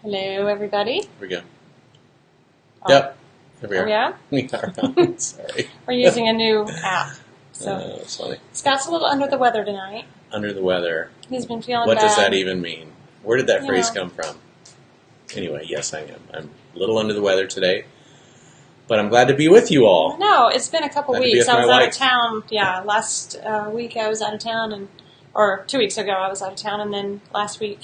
Hello, everybody. Here we go. Oh. Yep. Here we are. Oh, yeah? We are. Sorry. We're using a new app. So That's funny. Scott's a little under the weather tonight. Under the weather. He's been feeling What bad. does that even mean? Where did that You phrase know. come from? Anyway, yes, I am. I'm a little under the weather today, but I'm glad to be with you all. No, it's been a couple Glad to be weeks. with I was my out of wife. town. Yeah, last week I was out of town, or 2 weeks ago I was out of town, and then last week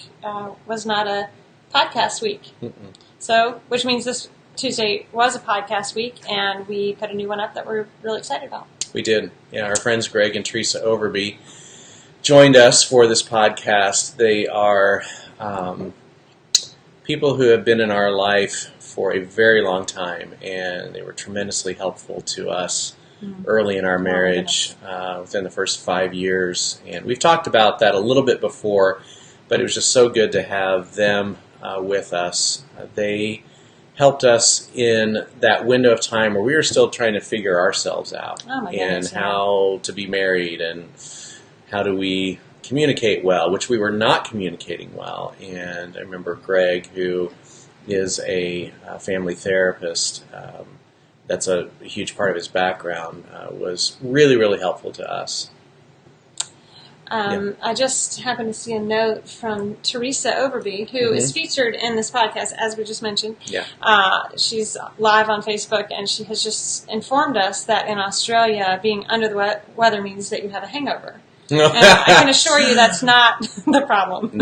was not a podcast week. Mm-mm. So, which means this Tuesday was a podcast week, and we put a new one up that we're really excited about. We did. Yeah, our friends Greg and Teresa Overby joined us for this podcast. They are people who have been in our life for a very long time, and they were tremendously helpful to us early in our marriage, within the first 5 years. And we've talked about that a little bit before, but it was just so good to have them with us. They helped us in that window of time where we were still trying to figure ourselves out, Oh, my and goodness, yeah. how to be married, and how do we communicate well, which we were not communicating well. And I remember Greg, who is a family therapist, that's a huge part of his background, was really, really helpful to us. I just happened to see a note from Teresa Overby, who is featured in this podcast, as we just mentioned. Yeah. She's live on Facebook, and she has just informed us that in Australia, being under the weather means that you have a hangover. And I can assure you that's not the problem.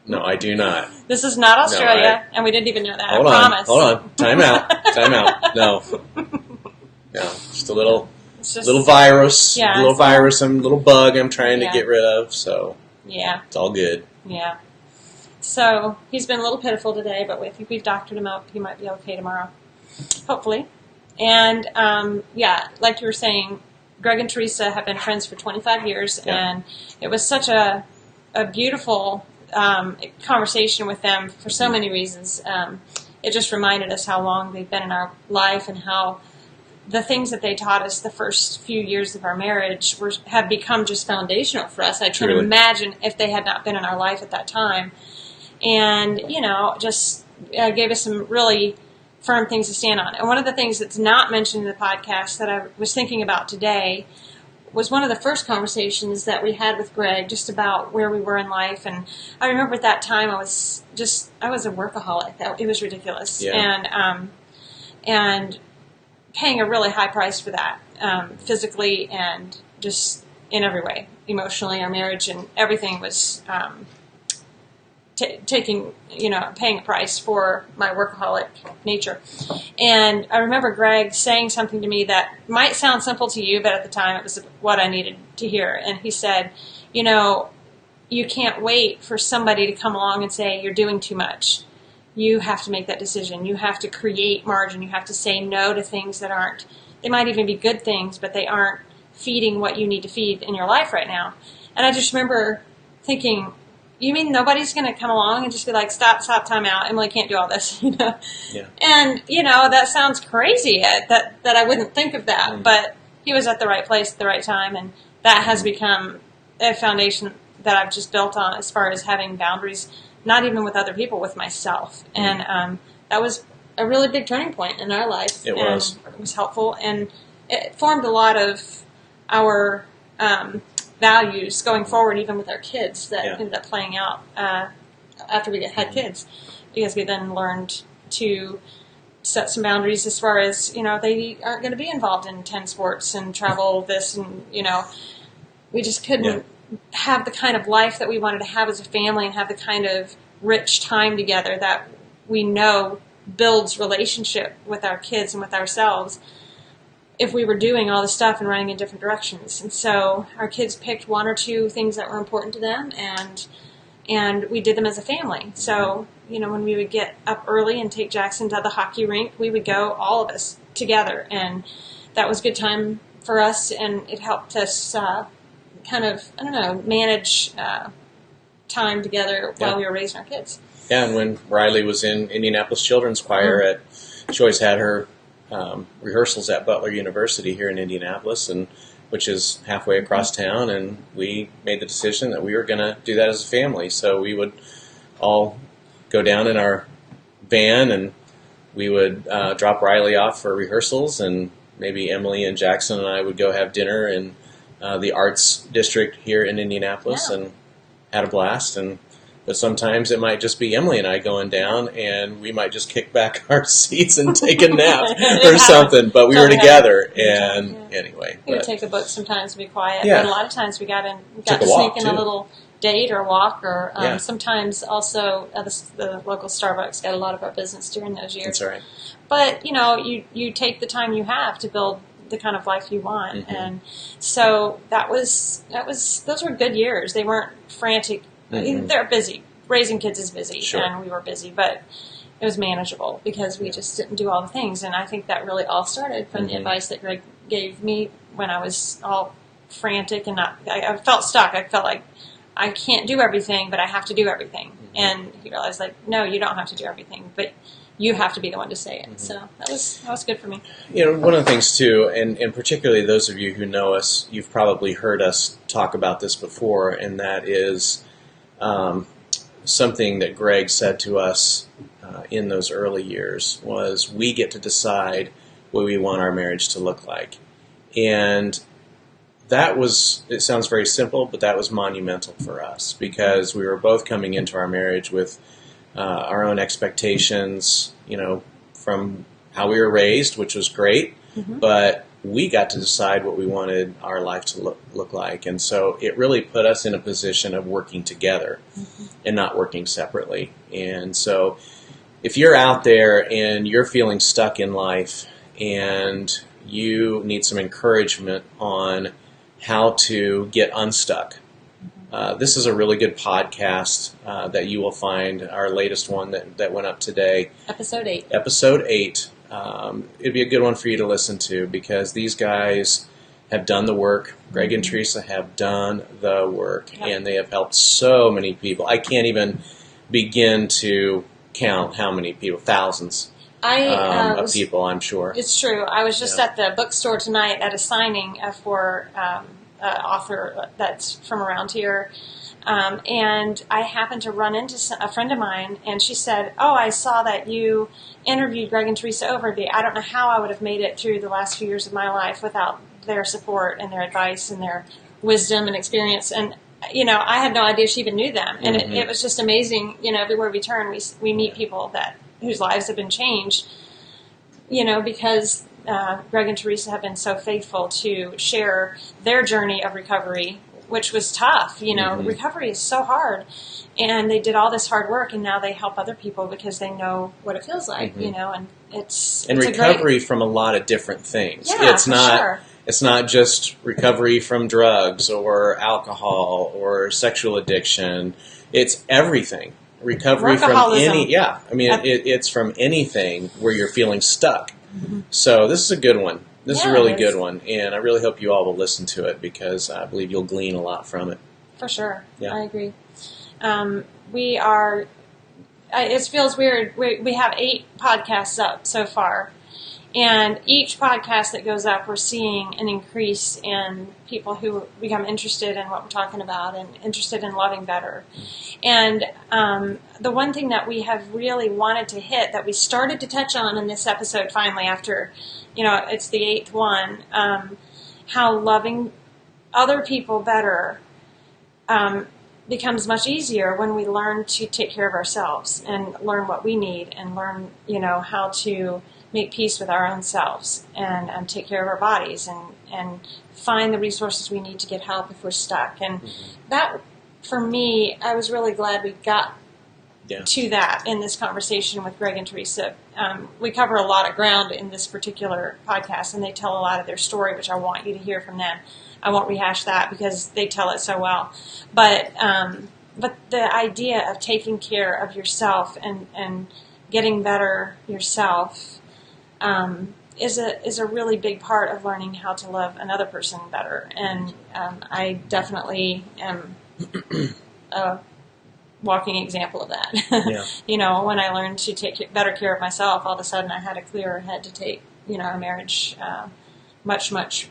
No, I do not. This is not Australia, and we didn't even know that. I promise. Hold on. Time out. No, just a little It's just, little virus, Yeah, little it's- virus, some little bug I'm trying to Yeah. get rid of. So Yeah, it's all good. yeah. So he's been a little pitiful today, but I think we've doctored him up. He might be okay tomorrow, hopefully. And like you were saying, Greg and Teresa have been friends for 25 years, and it was such a beautiful conversation with them for so many reasons. It just reminded us how long they've been in our life, and how the things that they taught us the first few years of our marriage have become just foundational for us. I can Truly. imagine if they had not been in our life at that time. And, just gave us some really firm things to stand on. And one of the things that's not mentioned in the podcast that I was thinking about today was one of the first conversations that we had with Greg, just about where we were in life. And I remember at that time I was a workaholic. It was ridiculous. Yeah. And paying a really high price for that, physically and just in every way. Emotionally, our marriage and everything was paying a price for my workaholic nature. And I remember Greg saying something to me that might sound simple to you, but at the time it was what I needed to hear. And he said, you can't wait for somebody to come along and say you're doing too much. You have to make that decision. You have to create margin. You have to say no to things that aren't, they might even be good things, but they aren't feeding what you need to feed in your life right now. And I just remember thinking, you mean nobody's going to come along and just be like, stop, time out. Emily can't do all this, Yeah. And, that sounds crazy that I wouldn't think of that. But he was at the right place at the right time, and that has become a foundation that I've just built on as far as having boundaries, not even with other people, with myself. And that was a really big turning point in our life. It was. And it was helpful, and it formed a lot of our values going forward, even with our kids, that ended up playing out after we had kids, because we then learned to set some boundaries as far as, they aren't going to be involved in 10 sports and travel this, and, we just couldn't have the kind of life that we wanted to have as a family, and have the kind of rich time together that we know builds relationship with our kids and with ourselves, if we were doing all this stuff and running in different directions. And so our kids picked one or two things that were important to them, and we did them as a family. So, when we would get up early and take Jackson to the hockey rink, we would go, all of us, together. And that was a good time for us, and it helped us manage time together while we were raising our kids. Yeah, and when Riley was in Indianapolis Children's Choir, she always had her rehearsals at Butler University here in Indianapolis, and which is halfway across town, and we made the decision that we were going to do that as a family. So we would all go down in our van, and we would drop Riley off for rehearsals, and maybe Emily and Jackson and I would go have dinner in the arts district here in Indianapolis, and had a blast. But sometimes it might just be Emily and I going down, and we might just kick back our seats and take a nap or something. But we were together, and anyway. We would take a book sometimes to be quiet. Yeah. But a lot of times we got to sneak in a little date or walk, or sometimes also the local Starbucks got a lot of our business during those years. That's right. But you take the time you have to build the kind of life you want, and so those were good years. They weren't frantic. They're busy. Raising kids is busy, and we were busy, but it was manageable because we just didn't do all the things. And I think that really all started from the advice that Greg gave me when I was all frantic and I felt stuck. I felt like I can't do everything, but I have to do everything. And he realized, like, no, you don't have to do everything, but you have to be the one to say it. So that was good for me. One of the things too, and particularly those of you who know us, you've probably heard us talk about this before, and that is something that Greg said to us in those early years was, we get to decide what we want our marriage to look like. And it sounds very simple, but that was monumental for us because we were both coming into our marriage with our own expectations, from how we were raised, which was great, but we got to decide what we wanted our life to look like. And so it really put us in a position of working together and not working separately. And so if you're out there and you're feeling stuck in life and you need some encouragement on how to get unstuck, this is a really good podcast that you will find, our latest one that went up today. Episode 8. Episode 8. It'd be a good one for you to listen to because these guys have done the work. Greg and Teresa have done the work, and they have helped so many people. I can't even begin to count how many people, thousands of people, I'm sure. It's true. I was just at the bookstore tonight at a signing for an author that's from around here. And I happened to run into a friend of mine, and she said, "Oh, I saw that you interviewed Greg and Teresa Overby. I don't know how I would have made it through the last few years of my life without their support and their advice and their wisdom and experience." And I had no idea she even knew them, and it was just amazing. Everywhere we turn, we meet people whose lives have been changed. Because Greg and Teresa have been so faithful to share their journey of recovery, which was tough. Recovery is so hard. And they did all this hard work, and now they help other people because they know what it feels like, and it's recovery from a lot of different things. Yeah, It's not just recovery from drugs or alcohol or sexual addiction. It's everything. Recovery from it's from anything where you're feeling stuck. So this is a good one. This is a really good one, and I really hope you all will listen to it because I believe you'll glean a lot from it. For sure. Yeah. I agree. We are, it feels weird, we have 8 podcasts up so far, and each podcast that goes up, we're seeing an increase in people who become interested in what we're talking about and interested in loving better. And the one thing that we have really wanted to hit, that we started to touch on in this episode finally after, it's the 8th one, how loving other people better becomes much easier when we learn to take care of ourselves and learn what we need and learn, how to make peace with our own selves and take care of our bodies and find the resources we need to get help if we're stuck. And that, for me, I was really glad we got to that in this conversation with Greg and Teresa. We cover a lot of ground in this particular podcast, and they tell a lot of their story, which I want you to hear from them. I won't rehash that because they tell it so well. But the idea of taking care of yourself and getting better yourself is a really big part of learning how to love another person better. And I definitely am a walking example of that. When I learned to take better care of myself, all of a sudden I had a clearer head to take our marriage much, much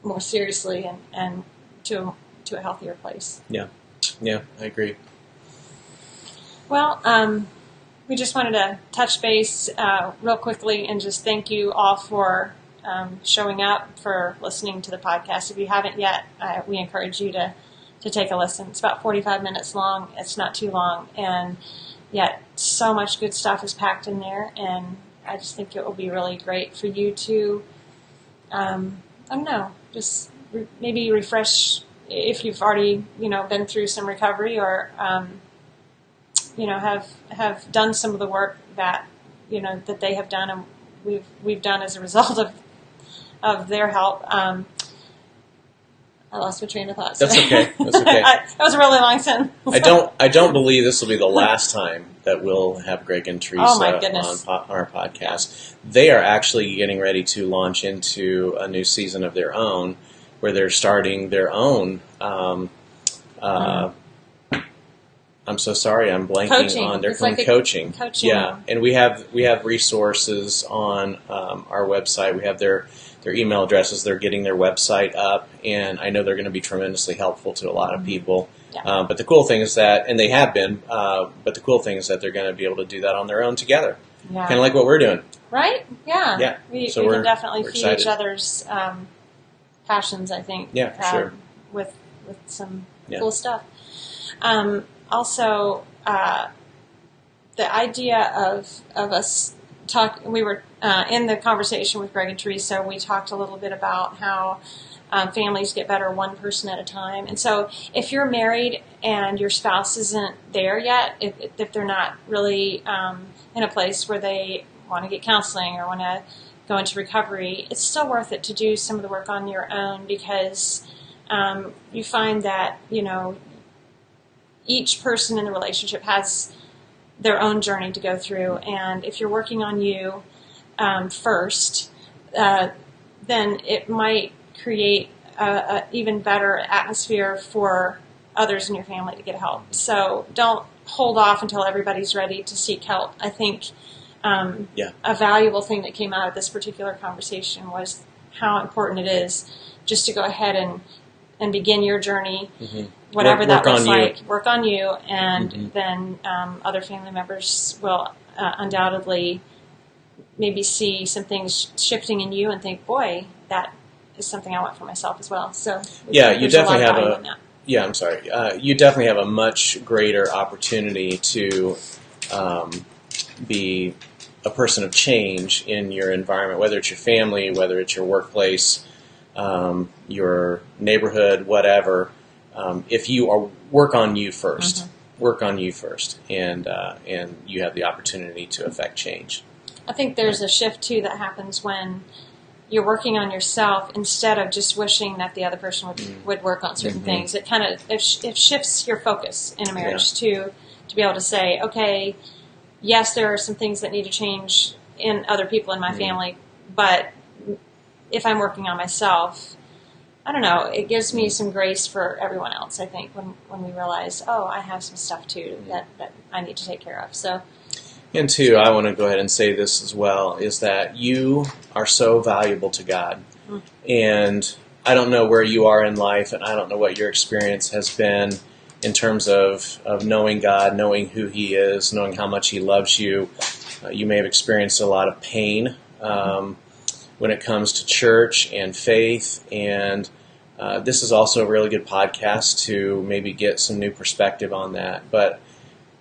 more seriously and to a healthier place. Yeah, I agree. Well, we just wanted to touch base real quickly and just thank you all for showing up, for listening to the podcast. If you haven't yet, we encourage you to take a listen. It's about 45 minutes long. It's not too long, and yet so much good stuff is packed in there, and I just think it will be really great for you to, I don't know, just maybe refresh if you've already, been through some recovery, or, have done some of the work that, that they have done and we've done as a result of their help. I lost my train of thought. That's okay. That's okay. That was a really long sentence. I don't believe this will be the last time that we'll have Greg and Teresa on our podcast. They are actually getting ready to launch into a new season of their own, where they're starting their own. I'm so sorry, I'm blanking on their coaching. Coaching. Yeah, and we have resources on our website. We have their email addresses. They're getting their website up, and I know they're going to be tremendously helpful to a lot of people. Yeah. But the cool thing is that, and they have been, but the cool thing is that they're going to be able to do that on their own together. Yeah. Kind of like what we're doing. Right? Yeah. Yeah. We So can definitely we're feed excited. each other's passions, I think. Yeah, sure. With some Yeah. cool stuff. Also, the idea of us we were in the conversation with Greg and Teresa, we talked a little bit about how families get better one person at a time. And so if you're married and your spouse isn't there yet, if they're not really in a place where they want to get counseling or want to go into recovery, it's still worth it to do some of the work on your own, because you find that, each person in the relationship has their own journey to go through, and if you're working on you first, then it might create a even better atmosphere for others in your family to get help. So don't hold off until everybody's ready to seek help. I think a valuable thing that came out of this particular conversation was how important it is just to go ahead and begin your journey, whatever that looks like. Work on you, and then other family members will undoubtedly maybe see some things shifting in you and think, boy, that is something I want for myself as well. So you definitely have you definitely have a much greater opportunity to be a person of change in your environment, whether it's your family, whether it's your workplace, your neighborhood, whatever. If you work on you first, and you have the opportunity to affect change. I think there's a shift too that happens when you're working on yourself instead of just wishing that the other person would work on certain things. It kind of it shifts your focus in a marriage to be able to say, okay, yes, there are some things that need to change in other people in my family, but if I'm working on myself, I don't know, it gives me some grace for everyone else, I think, when we realize, oh, I have some stuff too that I need to take care of. So, and two, I want to go ahead and say this as well, is that you are so valuable to God. And I don't know where you are in life, and I don't know what your experience has been in terms of knowing God, knowing who He is, knowing how much He loves you. You may have experienced a lot of pain when it comes to church and faith, and this is also a really good podcast to maybe get some new perspective on that. But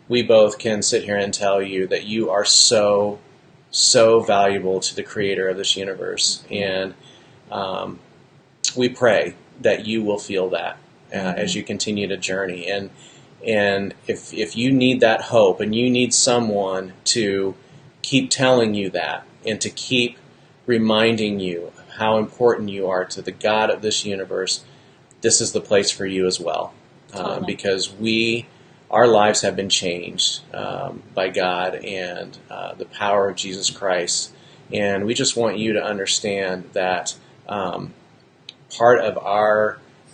we both can sit here and tell you that you are so valuable to the Creator of this universe, and we pray that you will feel that as you continue to journey. And if you need that hope, and you need someone to keep telling you that, and to keep reminding you how important you are to the God of this universe, this is the place for you as well. Because our lives have been changed by God and the power of Jesus Christ. And we just want you to understand that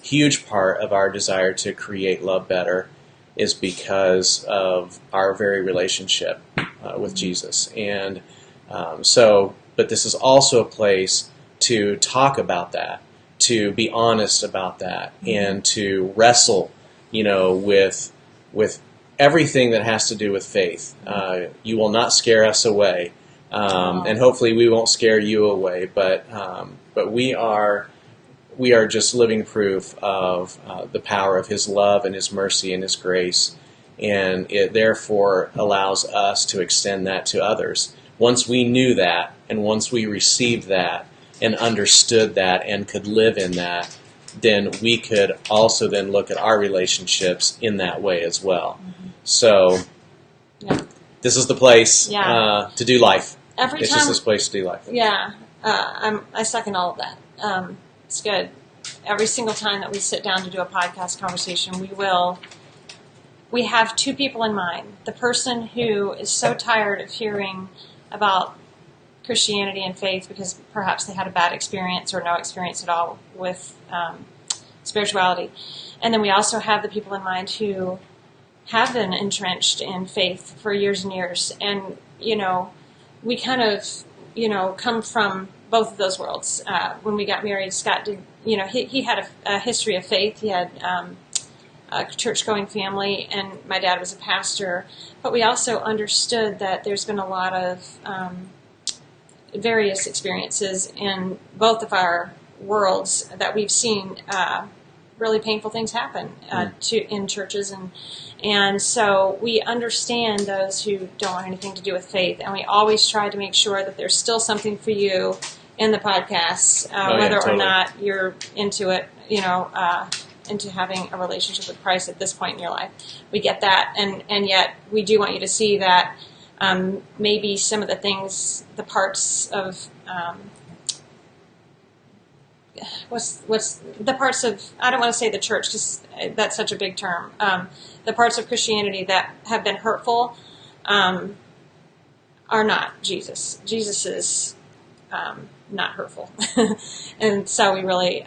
huge part of our desire to create Love Better is because of our very relationship with Jesus. And but this is also a place to talk about that, to be honest about that, and to wrestle, with everything that has to do with faith. You will not scare us away, and hopefully we won't scare you away. But we are just living proof of the power of His love and His mercy and His grace, and it therefore allows us to extend that to others. Once we knew that, and once we received that, and understood that, and could live in that, then we could also then look at our relationships in that way as well. Mm-hmm. So, this is the place to do life. It's just this place to do life. Yeah, I second all of that. It's good. Every single time that we sit down to do a podcast conversation, we have two people in mind. The person who is so tired of hearing about Christianity and faith because perhaps they had a bad experience or no experience at all with spirituality. And then we also have the people in mind who have been entrenched in faith for years and years. And, we kind of, come from both of those worlds. When we got married, Scott did, he had a history of faith. He had a church-going family, and my dad was a pastor. But we also understood that there's been a lot of various experiences in both of our worlds that we've seen really painful things happen in churches, and so we understand those who don't want anything to do with faith, and we always try to make sure that there's still something for you in the podcast, whether or not you're into it, into having a relationship with Christ at this point in your life. We get that, and yet we do want you to see that maybe some of the things, the parts of what's the parts of, I don't want to say the church because that's such a big term, the parts of Christianity that have been hurtful are not Jesus. Jesus is not hurtful. And so we really,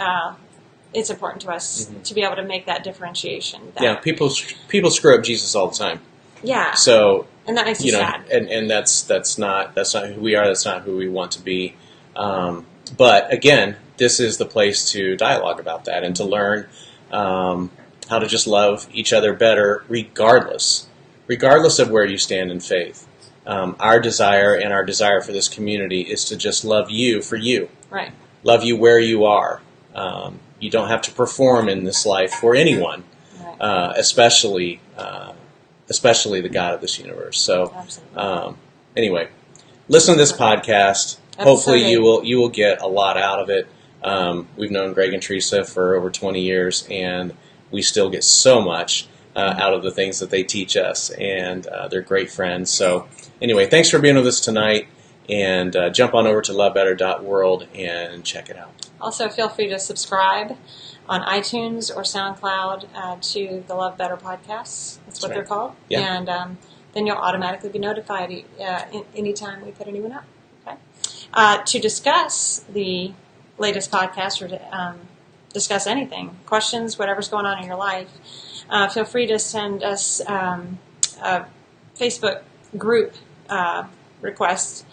it's important to us to be able to make that differentiation. People screw up Jesus all the time. Yeah. So, and that makes me sad. And that's not who we are. That's not who we want to be. But again, this is the place to dialogue about that and to learn how to just love each other better, regardless of where you stand in faith. Our desire and our desire for this community is to just love you for you. Right. Love you where you are. You don't have to perform in this life for anyone, right. Especially the God of this universe. So, anyway, listen to this podcast. Hopefully, you will get a lot out of it. We've known Greg and Teresa for over 20 years, and we still get so much out of the things that they teach us, and they're great friends. So, anyway, thanks for being with us tonight, and jump on over to lovebetter.world and check it out. Also, feel free to subscribe on iTunes or SoundCloud to the Love Better podcasts. That's what they're called. Yeah. And then you'll automatically be notified anytime we put a new one up. Okay. To discuss the latest podcast or to discuss anything, questions, whatever's going on in your life, feel free to send us a Facebook group request.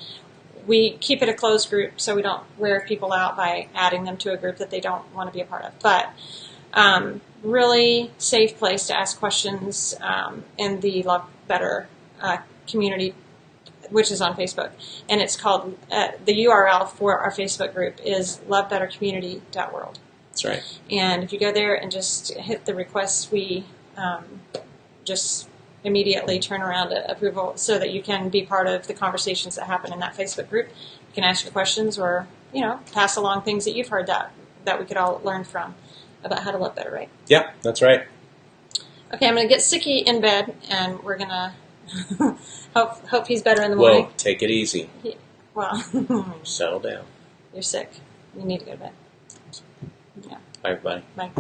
We keep it a closed group so we don't wear people out by adding them to a group that they don't want to be a part of. But really safe place to ask questions in the Love Better community, which is on Facebook. And it's called, the URL for our Facebook group is lovebettercommunity.world. That's right. And if you go there and just hit the request, we just immediately turn around to approval so that you can be part of the conversations that happen in that Facebook group. You can ask your questions or, pass along things that you've heard that we could all learn from about how to love better, right? Yeah, that's right. Okay, I'm going to get Sicky in bed, and we're going to hope he's better in the morning. Whoa, take it easy. Settle down. You're sick. You need to go to bed. Yeah. Bye, everybody. Bye.